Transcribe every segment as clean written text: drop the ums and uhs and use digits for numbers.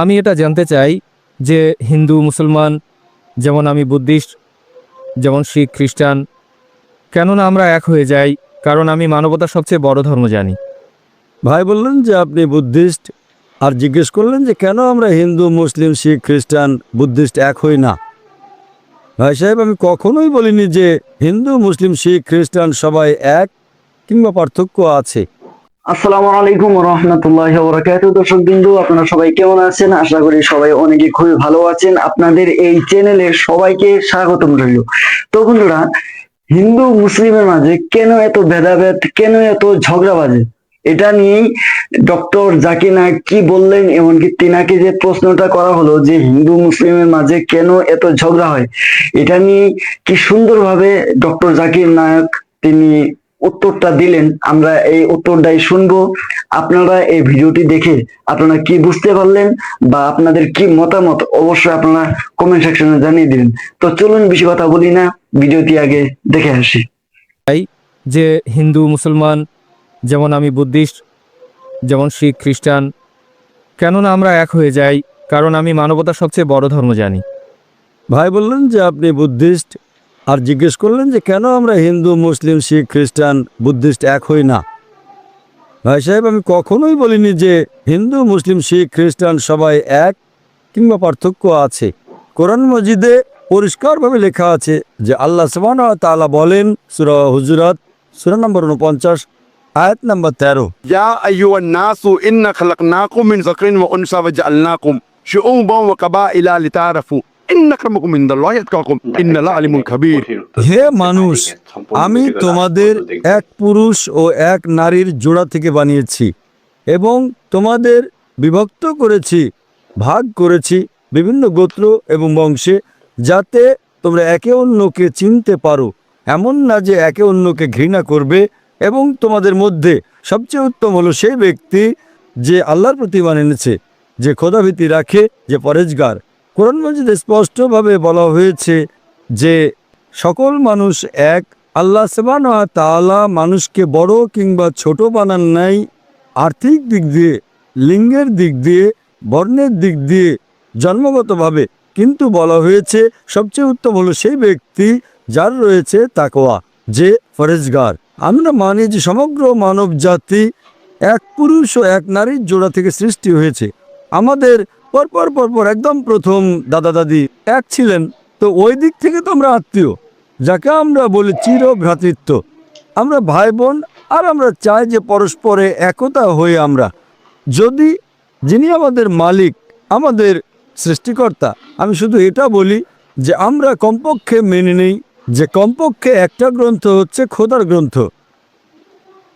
আমি এটা জানতে চাই যে হিন্দু মুসলমান, যেমন আমি বুদ্ধিস্ট, যেমন শিখ খ্রিস্টান, কেননা আমরা এক হয়ে যাই? কারণ আমি মানবতার সবচেয়ে বড় ধর্ম জানি। ভাই বললেন যে আপনি বুদ্ধিস্ট, আর জিজ্ঞেস করলেন যে কেন আমরা হিন্দু মুসলিম শিখ খ্রিস্টান বুদ্ধিস্ট এক হই না। ভাই সাহেব, আমি কখনোই বলিনি যে হিন্দু মুসলিম শিখ খ্রিস্টান সবাই এক কিংবা পার্থক্য আছে। আসসালামু আলাইকুম রহমতুল্লাহ বরাকাতুহু। দর্শক বিন্দু, আপনারা সবাই কেমন আছেন? আশা করি সবাই অনেকে খুবই ভালো আছেন। আপনাদের এই চ্যানেলে সবাইকে স্বাগতম রইল। তো বন্ধুরা, হিন্দু মুসলিমের মাঝে কেন এত ভেদাভেদ, কেন এত ঝগড়াবাজি, এটা নিয়েই ডক্টর জাকির নায়েক কি বললেন, এমনকি তিনাকে যে প্রশ্নটা করা হলো যে হিন্দু মুসলিমের মাঝে কেন এত ঝগড়া হয়, এটা নিয়ে কি সুন্দরভাবে ডক্টর জাকির নায়েক তিনি উত্তরটা দিলেন। আমরা এই উত্তরটাই শুনবো। আপনারা এই ভিডিওটি দেখে আপনারা কি বুঝতে পারলেন বা আপনাদের কি মতামত অবশ্যই আপনারা কমেন্ট সেকশনে জানিয়ে দিবেন। তো চলুন বেশি কথা বলি না, ভিডিওটি আগে দেখে আসি। তাই যে হিন্দু মুসলমান, যেমন আমি বুদ্ধিস্ট, যেমন শিখ খ্রিস্টান, কেননা আমরা এক হয়ে যাই? কারণ আমি মানবতার সবচেয়ে বড় ধর্ম জানি। ভাই বললেন যে আপনি বুদ্ধিস্ট, আর জিজ্ঞেস করলেন যে কেন আমরা হিন্দু মুসলিম শিখ খ্রিস্টান বুদ্ধিস্ট এক হই না। ভাই সাহেব, আমি কখনোই বলিনি যে হিন্দু মুসলিম শিখ খ্রিস্টান সবাই এক কিংবা পার্থক্য আছে। কোরআন মজিদে পরিষ্কারভাবে লেখা আছে যে আল্লাহ সুবহানাহু ওয়া তাআলা বলেন, সূরা হুজুরাত সূরা নম্বর 49 আয়াত নম্বর 13, يا أيها الناس إنا خلقناكم من ذكر وأنثى وجعلناكم شعوبا وقبائل لتعارفوا إن أكرمكم عند الله أتقاكم إن الله عليم خبير। হে মানুষ, আমি তোমাদের এক পুরুষ ও এক নারীর জোড়া থেকে বানিয়েছি এবং তোমাদের বিভক্ত করেছি, ভাগ করেছি বিভিন্ন গোত্র এবং বংশে, যাতে তোমরা একে অন্যকে চিনতে পারো। এমন না যে একে অন্যকে ঘৃণা করবে। এবং তোমাদের মধ্যে সবচেয়ে উত্তম হলো সেই ব্যক্তি যে আল্লাহর প্রতি ঈমান এনেছে, যে খোদাভীতি রাখে, যে পরেজগার। কোরআন মাজিদে স্পষ্টভাবে বলা হয়েছে যে সকল মানুষ এক। আল্লাহ সুবহানাহু ওয়া তাআলা মানুষকে বড় কিংবা ছোট বানান নাই, আর্থিক দিক দিয়ে, লিঙ্গের দিক দিয়ে, বর্ণের দিক দিয়ে, জন্মগতভাবে। কিন্তু বলা হয়েছে সবচেয়ে উত্তম হলো সেই ব্যক্তি যার রয়েছে তাকওয়া, যে ফরেজগার। আমরা মানি যে সমগ্র মানব জাতি এক পুরুষ ও এক নারীর জোড়া থেকে সৃষ্টি হয়েছে। আমাদের পরপর একদম প্রথম দাদা দাদি এক ছিলেন। তো ওই দিক থেকে তো আমরা আত্মীয়, যাকে আমরা বলি চির ভ্রাতৃত্ব। আমরা ভাই বোন, আর আমরা চাই যে পরস্পরে একতা হয়ে আমরা, যদি যিনি আমাদের মালিক, আমাদের সৃষ্টিকর্তা, আমি শুধু এটা বলি যে আমরা কমপক্ষে মেনে নেই যে কমপক্ষে একটা গ্রন্থ হচ্ছে খোদার গ্রন্থ।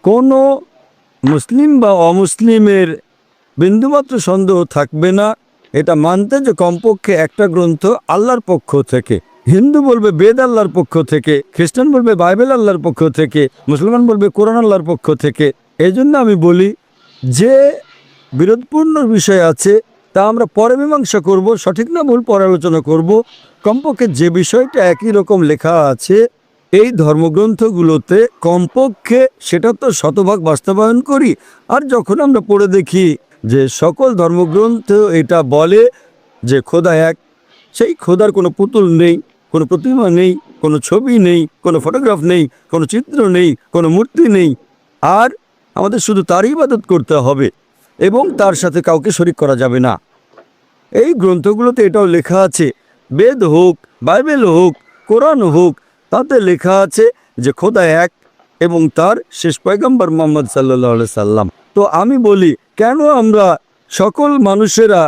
কোনো মুসলিম বা অমুসলিমের বিন্দুমাত্র সন্দেহ থাকবে না এটা মানতে যে কমপক্ষে একটা গ্রন্থ আল্লাহর পক্ষ থেকে। হিন্দু বলবে বেদ আল্লাহর পক্ষ থেকে, খ্রিস্টান বলবে বাইবেল আল্লাহর পক্ষ থেকে, মুসলমান বলবে কোরআন আল্লাহর পক্ষ থেকে। এই জন্য আমি বলি যে বিরোধপূর্ণ বিষয় আছে তা আমরা পরে মীমাংসা করব, সঠিক না ভুল পরে আলোচনা করব। কমপক্ষে যে বিষয়টা একই রকম লেখা আছে এই ধর্মগ্রন্থগুলোতে, কমপক্ষে সেটা তো শতভাগ বাস্তবায়ন করি। আর যখন আমরা পড়ে দেখি যে সকল ধর্মগ্রন্থ এটা বলে যে খোদা এক, সেই খোদার কোনো পুতুল নেই, কোনো প্রতিমা নেই, কোনো ছবি নেই, কোনো ফটোগ্রাফ নেই, কোনো চিত্র নেই, কোনো মূর্তি নেই, আর আমাদের শুধু তারই ইবাদত করতে হবে এবং তার সাথে কাউকে শরীক করা যাবে না। এই গ্রন্থগুলোতে এটাও লেখা আছে, বেদ হোক, বাইবেল হোক, কোরআন হোক, তাতে লেখা আছে যে খোদা এক এবং তার শেষ পয়গম্বর মুহাম্মদ সাল্লাল্লাহু আলাইহি সাল্লাম। তো আমি বলি, কেন আমরা সকল মানুষেরা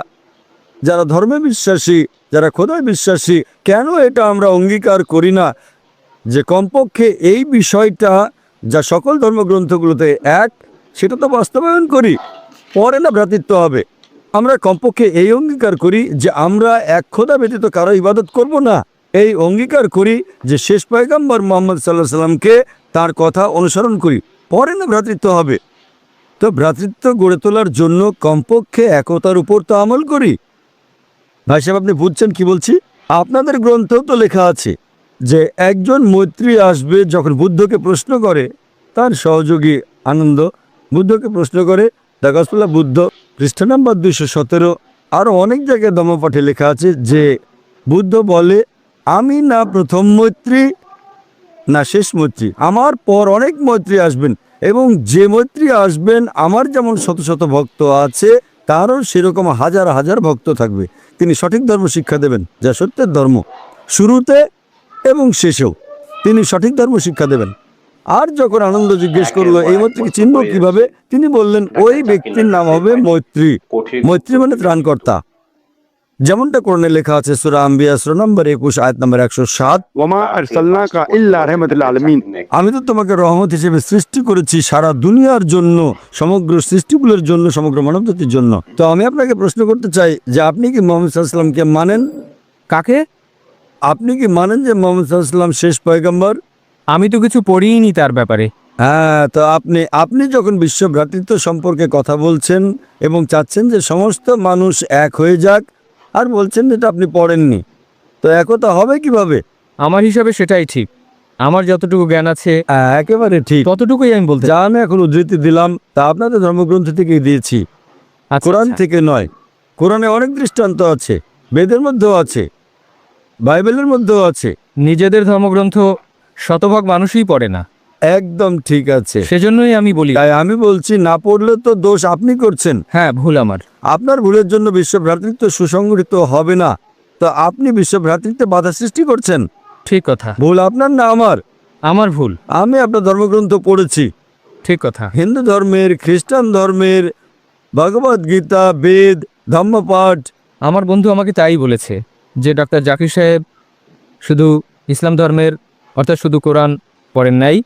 যারা ধর্মে বিশ্বাসী, যারা খোদায় বিশ্বাসী, কেন এটা আমরা অঙ্গীকার করি না যে কমপক্ষে এই বিষয়টা যা সকল ধর্মগ্রন্থগুলোতে এক, সেটা তো বাস্তবায়ন করি, পরে না ভ্রাতৃত্ব হবে। আমরা কমপক্ষে এই অঙ্গীকার করি যে আমরা এক খোদা ব্যতীত কারো ইবাদত করব না। এই অঙ্গীকার করি যে শেষ পয়গম্বর মুহাম্মদ সাল্লাল্লাহু আলাইহি সাল্লামকে, তার কথা অনুসরণ করি, পরে না ভ্রাতৃত্ব হবে। তো ভ্রাতৃত্ব গড়ে তোলার জন্য কমপক্ষে একতার উপর তো আমল করি। ভাই সাহেব, আপনি বুঝছেন কি বলছি? আপনাদের গ্রন্থেও তো লেখা আছে যে একজন মৈত্রী আসবে, যখন বুদ্ধকে প্রশ্ন করে, তার সহযোগী আনন্দ বুদ্ধকে প্রশ্ন করে, দ্য গসপেল অফ বুদ্ধ পৃষ্ঠা নাম্বার 217 আরো অনেক জায়গায় ধম্মপাঠে লেখা আছে যে বুদ্ধ বলে, আমি না প্রথম মৈত্রী না শেষ মৈত্রী, আমার পর অনেক মৈত্রী আসবেন, এবং যে মৈত্রী আসবেন আমার যেমন শত শত ভক্ত আছে তারও সেরকম হাজার হাজার ভক্ত থাকবে। তিনি সঠিক ধর্ম শিক্ষা দেবেন, যা সত্যের ধর্ম, শুরুতে এবং শেষেও তিনি সঠিক ধর্ম শিক্ষা দেবেন। আর যখন আনন্দ জিজ্ঞেস করলো এই মৈত্রীকে চিনব কিভাবে, তিনি বললেন ওই ব্যক্তির নাম হবে মৈত্রী। মৈত্রী মানে ত্রাণকর্তা, যেমনটা কোরআনে লেখা আছে সূরা আম্বিয়া সূরা নম্বর 21 আয়াত নম্বর 107, ওয়ামা আরসালনাকা ইল্লা রাহমাতাল আলামিন। আমি তো তোমাকে রহমত হিসেবে সৃষ্টি করেছি সারা দুনিয়ার জন্য, সমগ্র সৃষ্টিগুলোর জন্য, সমগ্র মানবজাতির জন্য। তো আমি আপনাকে প্রশ্ন করতে চাই যে আপনি কি মুহাম্মদ সাল্লাল্লাহু আলাইহি ওয়াসাল্লামকে মানেন? কাকে? আপনি কি মানেন যে মুহাম্মদ সাল্লাল্লাহু আলাইহি ওয়াসাল্লাম শেষ পয়গম্বর? আমি তো কিছু পড়িনি তার ব্যাপারে। হ্যাঁ, তো আপনি যখন বিশ্ব ভ্রাতৃত্ব সম্পর্কে কথা বলছেন এবং চাচ্ছেন যে সমস্ত মানুষ এক হয়ে যাক, আর বলছেন যেটা আপনি পড়েননি, তো একতা হবে কিভাবে? আমার হিসাবে সেটাই ঠিক। আমার যতটুকু জ্ঞান আছে একেবারে ঠিক। ততটুকুই আমি বলতে যা আমি এখন উদ্ধৃতি দিলাম তা আপনাদের ধর্মগ্রন্থ থেকেই দিয়েছি, আচ্ছা, কোরআন আচ্ছা। থেকে নয়। কোরআনে অনেক দৃষ্টান্ত আছে, বেদের মধ্যেও আছে, বাইবেলের মধ্যেও আছে। নিজেদের ধর্মগ্রন্থ শতভাগ মানুষই পড়ে না, একদম ঠিক আছে। সেজন্যই আমি বলি। তাই আমি বলছি, না পড়লে তো দোষ আপনি করছেন। হ্যাঁ, ভুল আমার। আপনার ভুলের জন্য বিশ্ব ভ্রাতৃত্ব সুসংগঠিত হবে না, তো আপনি বিশ্ব ভ্রাতৃত্বে বাধা সৃষ্টি করছেন। ঠিক কথা। ভুল আপনার না আমার? আমার ভুল। আমি আপনার ধর্মগ্রন্থ পড়েছি, ঠিক কথা। হিন্দু ধর্মের, খ্রিস্টান ধর্মের, ভগবদ গীতা, বেদ, ধম্মপাঠ। আমার বন্ধু আমাকে তাই বলেছে যে ডক্টর জাকির সাহেব শুধু ইসলাম ধর্মের অর্থাৎ শুধু কোরআন পড়েন নাই,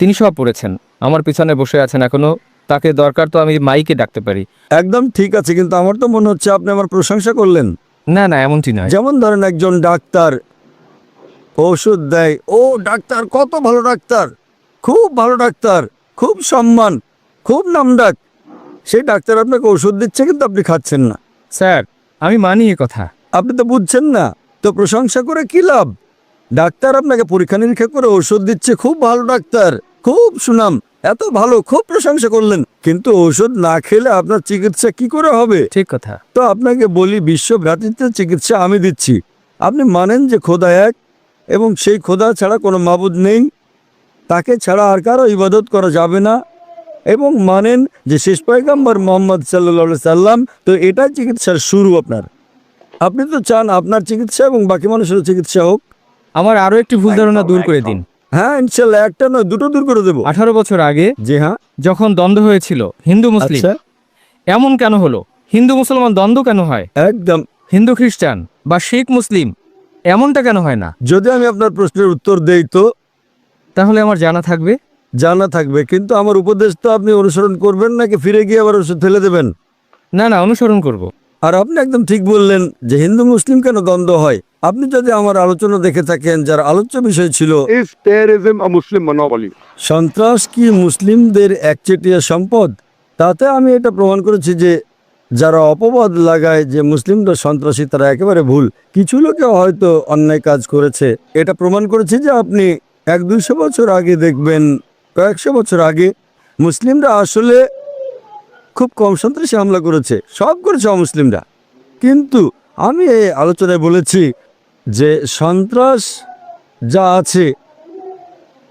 তিনি সব পড়েছেন। আমার পিছনে বসে আছেন এখনো, তাকে দরকার তো আমি মাইকে ডাকতে পারি। একদম ঠিক আছে, কিন্তু আমার তো মনে হচ্ছে আপনি আমার প্রশংসা করলেন। না না, এমনটি নয়। যেমন ধরেন একজন ডাক্তার ওষুধ দেয়, ও ডাক্তার কত ভালো ডাক্তার, খুব ভালো ডাক্তার, খুব সম্মান, খুব নামডাক। সেই ডাক্তার আপনাকে ওষুধ দিচ্ছে কিন্তু আপনি খাচ্ছেন না। স্যার, আমি মানি এ কথা। আপনি তো বুঝছেন না, তো প্রশংসা করে কি লাভ? ডাক্তার আপনাকে পরীক্ষা নিরীক্ষা করে ওষুধ দিচ্ছে, খুব ভালো ডাক্তার, খুব সুনাম, এত ভালো, খুব প্রশংসা করলেন, কিন্তু ওষুধ না খেলে আপনার চিকিৎসা কি করে হবে? ঠিক কথা। তো আপনাকে বলি, বিশ্ব ভ্রাতৃত্বের চিকিৎসা আমি দিচ্ছি। আপনি মানেন যে খোদা এক এবং সেই খোদা ছাড়া কোনো মাবুদ নেই, তাকে ছাড়া আর কারো ইবাদত করা যাবে না, এবং মানেন যে শেষ পয়গম্বর মুহাম্মদ সাল্লাল্লাহু আলাইহি সাল্লাম। তো এটাই চিকিৎসার শুরু আপনার। আপনি তো চান আপনার চিকিৎসা এবং বাকি মানুষের চিকিৎসা হোক। আমার আরও একটি ভুল ধারণা দূর করে দিন। হ্যাঁ, ইনশাল্লাহ, একটা নয় দুটো দূর করে দেবো। 18 বছর আগে জি হ্যাঁ। যখন দ্বন্দ্ব হয়েছিল হিন্দু মুসলিম, আচ্ছা, এমন কেন হলো? হিন্দু মুসলমান দ্বন্দ্ব কেন হয়? একদম। হিন্দু খ্রিস্টান বা শিখ মুসলিম এমনটা কেন হয় না? যদি আমি আপনার প্রশ্নের উত্তর দেই তো তাহলে আমার জানা থাকবে। জানা থাকবে, কিন্তু আমার উপদেশ তো আপনি অনুসরণ করবেন নাকি ফিরে গিয়ে আবার ওষুধ ফেলে দেবেন? না না, অনুসরণ করব। আর আপনি একদম ঠিক বললেন যে হিন্দু মুসলিম কেন দ্বন্দ্ব হয়। আপনি যদি আমার আলোচনা দেখে থাকেন, যার আলোচ্য বিষয় ছিল Is terrorism a Muslim monopoly? সন্ত্রাস কি মুসলিমদের একচেটিয়া সম্পদ, তাতে আমি এটা প্রমাণ করেছি যে যারা অপবাদ লাগায় যে মুসলিমরা সন্ত্রাসী, তারা একেবারে ভুল। কিছু লোকে হয়তো অন্যায় কাজ করেছে, এটা প্রমাণ করেছি যে আপনি 100-200 বছর আগে দেখবেন, কয়েকশো বছর আগে মুসলিমরা আসলে খুব কম সন্ত্রাসী হামলা করেছে, সব করেছে অমুসলিমরা। কিন্তু আমি এই আলোচনায় বলেছি যে সন্ত্রাস যা আছে,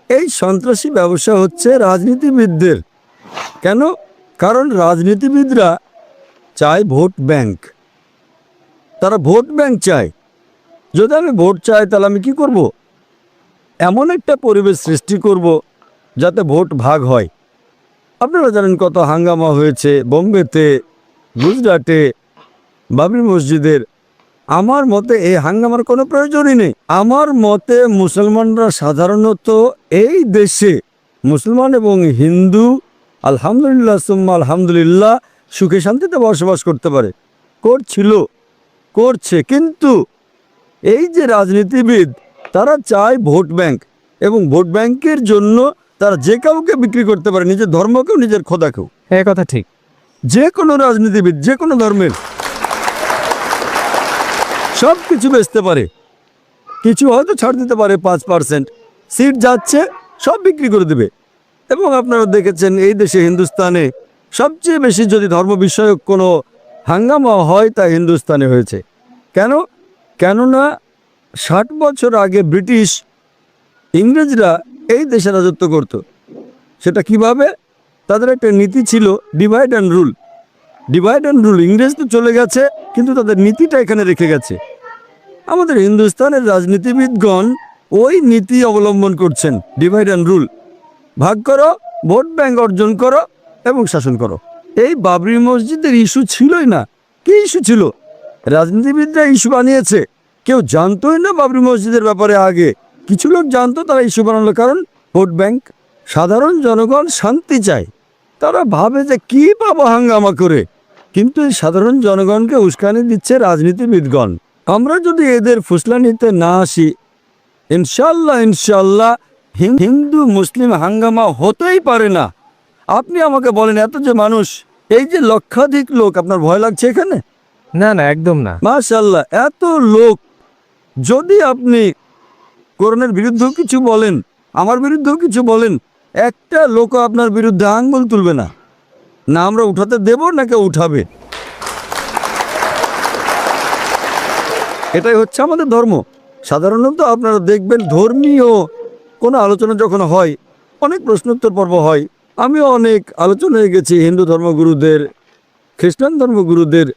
এই সন্ত্রাসী ব্যবসা হচ্ছে রাজনীতিবিদদের। কেন? কারণ রাজনীতিবিদরা চায় ভোট ব্যাংক, তারা ভোট ব্যাংক চায়। যদি আমি ভোট চাই তাহলে আমি কি করব? এমন একটা পরিবেশ সৃষ্টি করব যাতে ভোট ভাগ হয়। আপনারা জানেন কত হাঙ্গামা হয়েছে বোম্বেতে, গুজরাটে, বাবরি মসজিদের। আমার মতে এই হাঙ্গামার কোনো প্রয়োজনই নেই। আমার মতে মুসলমানরা সাধারণত এই দেশে, মুসলমান এবং হিন্দু আলহামদুলিল্লাহ সুম্মা আলহামদুলিল্লাহ সুখে শান্তিতে বসবাস করতে পারে, করছিল, করছে। কিন্তু এই যে রাজনীতিবিদ, তারা চায় ভোট ব্যাংক, এবং ভোট ব্যাংকের জন্য তারা যে কাউকে বিক্রি করতে পারে, নিজের ধর্মকেও নিজের খোদাকেও। এই কথা ঠিক। যে কোনো রাজনীতিবিদ যে কোনো ধর্মের সব কিছু বেচতে পারে, কিছু হয়তো ছাড় দিতে পারে, 5% সিট যাচ্ছে সব বিক্রি করে দেবে। এবং আপনারা দেখেছেন এই দেশে, হিন্দুস্তানে সবচেয়ে বেশি যদি ধর্ম বিষয়ক কোনো হাঙ্গামা হয় তা হিন্দুস্তানে হয়েছে। কেন? কেননা 60 বছর আগে ব্রিটিশ ইংরেজরা এই দেশে রাজত্ব করত। সেটা কিভাবে? তাদের একটা নীতি ছিল divide and rule. Divide and rule, ইংরেজ তো চলে গেছে কিন্তু তাদের নীতিটা এখানে রেখে গেছে। আমাদের হিন্দুস্তানের রাজনীতিবিদগণ ওই নীতি অবলম্বন করছেন, ডিভাইড অ্যান্ড রুল। ভাগ করো, ভোট ব্যাংক অর্জন করো এবং শাসন করো। এই বাবরি মসজিদের ইস্যু ছিলই না। কি ইস্যু ছিল? রাজনীতিবিদরা ইস্যু বানিয়েছে। কেউ জানতোই না বাবরি মসজিদের ব্যাপারে আগে। কিছু লোক জানতো, তারা ইস্যু বানালো কারণ ভোট ব্যাংক। সাধারণ জনগণ শান্তি চায়, তারা ভাবে যে কি পাবো হাঙ্গামা করে, কিন্তু এই সাধারণ জনগণকে উস্কানি দিচ্ছে রাজনীতিবিদগণ। আমরা যদি এদের ফুসলানিতে না আসি, ইনশাল্লাহ ইনশাল্লাহ হিন্দু মুসলিম হাঙ্গামা হতেই পারে না। আপনি আমাকে বলেন, এত যে মানুষ, এই যে লক্ষাধিক লোক, আপনার ভয় লাগছে এখানে? না না, একদম না। মাশাআল্লাহ, এত লোক, যদি আপনি কোরআনের বিরুদ্ধেও কিছু বলেন, আমার বিরুদ্ধেও কিছু বলেন, একটা লোক আপনার বিরুদ্ধে আঙ্গুল তুলবে না। না আমরা উঠাতে দেব না কেউ উঠাবে। এটাই হচ্ছে আমাদের ধর্ম। সাধারণত আপনারা দেখবেন ধর্মীয় কোনো আলোচনা যখন হয়, অনেক প্রশ্নোত্তর পর্ব হয়। আমিও অনেক আলোচনায় গেছি, হিন্দু ধর্মগুরুদের, খ্রিস্টান ধর্মগুরুদের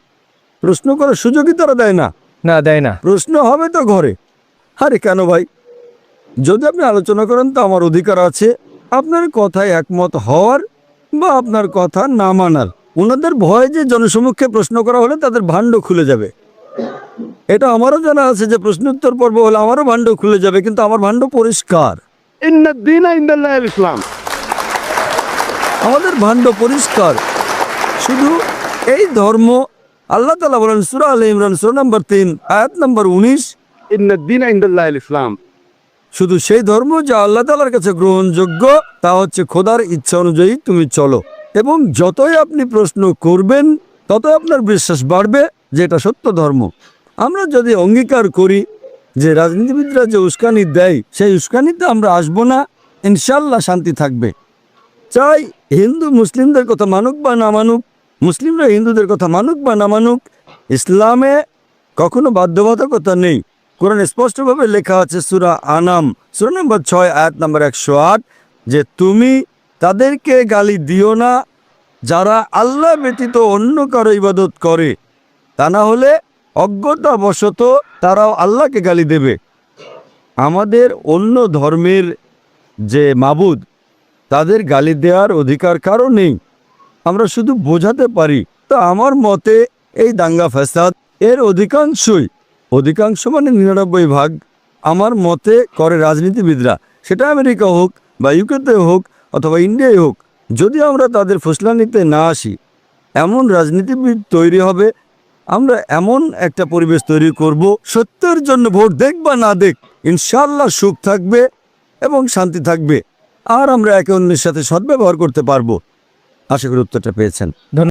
প্রশ্ন করার সুযোগই তারা দেয় না। না, দেয় না। প্রশ্ন হবে তো ঘরে। আরে কেন ভাই? যদি আপনি আলোচনা করেন তো আমার অধিকার আছে আপনার কথায় একমত হওয়ার বা আপনার কথা না মানার। ওনাদের ভয় যে জনসমক্ষে প্রশ্ন করা হলে তাদের ভাণ্ড খুলে যাবে। এটা আমারও জানা আছে যে প্রশ্নোত্তর পর্ব হলে আমারও ভাণ্ড খুলে যাবে, কিন্তু আমার ভাণ্ড পরিষ্কার। ইন্না দ্বীনা ইনদাল্লাহিল ইসলাম। আমাদের ভাণ্ড পরিষ্কার। শুধু এই ধর্ম, আল্লাহ তাআলা বলেন সূরা আলে ইমরান সূরা নম্বর 3 আয়াত নম্বর 19, ইন্না দ্বীনা ইনদাল্লাহিল ইসলাম। শুধু সেই ধর্ম যা আল্লাহ তাআলার কাছে গ্রহণযোগ্য, তা হচ্ছে খোদার ইচ্ছা অনুযায়ী তুমি চলো। এবং যতই আপনি প্রশ্ন করবেন ততই আপনার বিশ্বাস বাড়বে যে এটা সত্য ধর্ম। আমরা যদি অঙ্গীকার করি যে রাজনীতিবিদরা যে উস্কানি দেয়, সেই উস্কানিতে আমরা আসবো না, ইনশাল্লাহ শান্তি থাকবে। চাই হিন্দু মুসলিমদের কথা মানুক বা না মানুক, মুসলিমরা হিন্দুদের কথা মানুক বা না মানুক, ইসলামে কখনো বাধ্যবাধকতা নেই। কোরআন স্পষ্টভাবে লেখা আছে সূরা আনাম সূরা নম্বর 6 আয়াত নম্বর 108, যে তুমি তাদেরকে গালি দিও না যারা আল্লাহ ব্যতীত অন্য কারো ইবাদত করে, তা না হলে অজ্ঞতাবশত তারাও আল্লাহকে গালি দেবে। আমাদের অন্য ধর্মের যে মাবুদ, তাদের গালি দেওয়ার অধিকার কারো নেই, আমরা শুধু বোঝাতে পারি। তো আমার মতে এই দাঙ্গা ফ্যাসাদ এর অধিকাংশ মানে 99% আমার মতে করে রাজনীতিবিদরা, সেটা আমেরিকা হোক বা ইউকেতে হোক অথবা ইন্ডিয়ায় হোক। যদি আমরা তাদের ফুসলানিতে না আসি, এমন রাজনীতিবিদ তৈরি হবে, আমরা এমন একটা পরিবেশ তৈরি করব, সত্যের জন্য ভোট দেখ বা না দেখ, ইনশাল্লাহ সুখ থাকবে এবং শান্তি থাকবে, আর আমরা একে অন্যের সাথে সদ্ব্যবহার করতে পারবো। আশা করি উত্তরটা পেয়েছেন।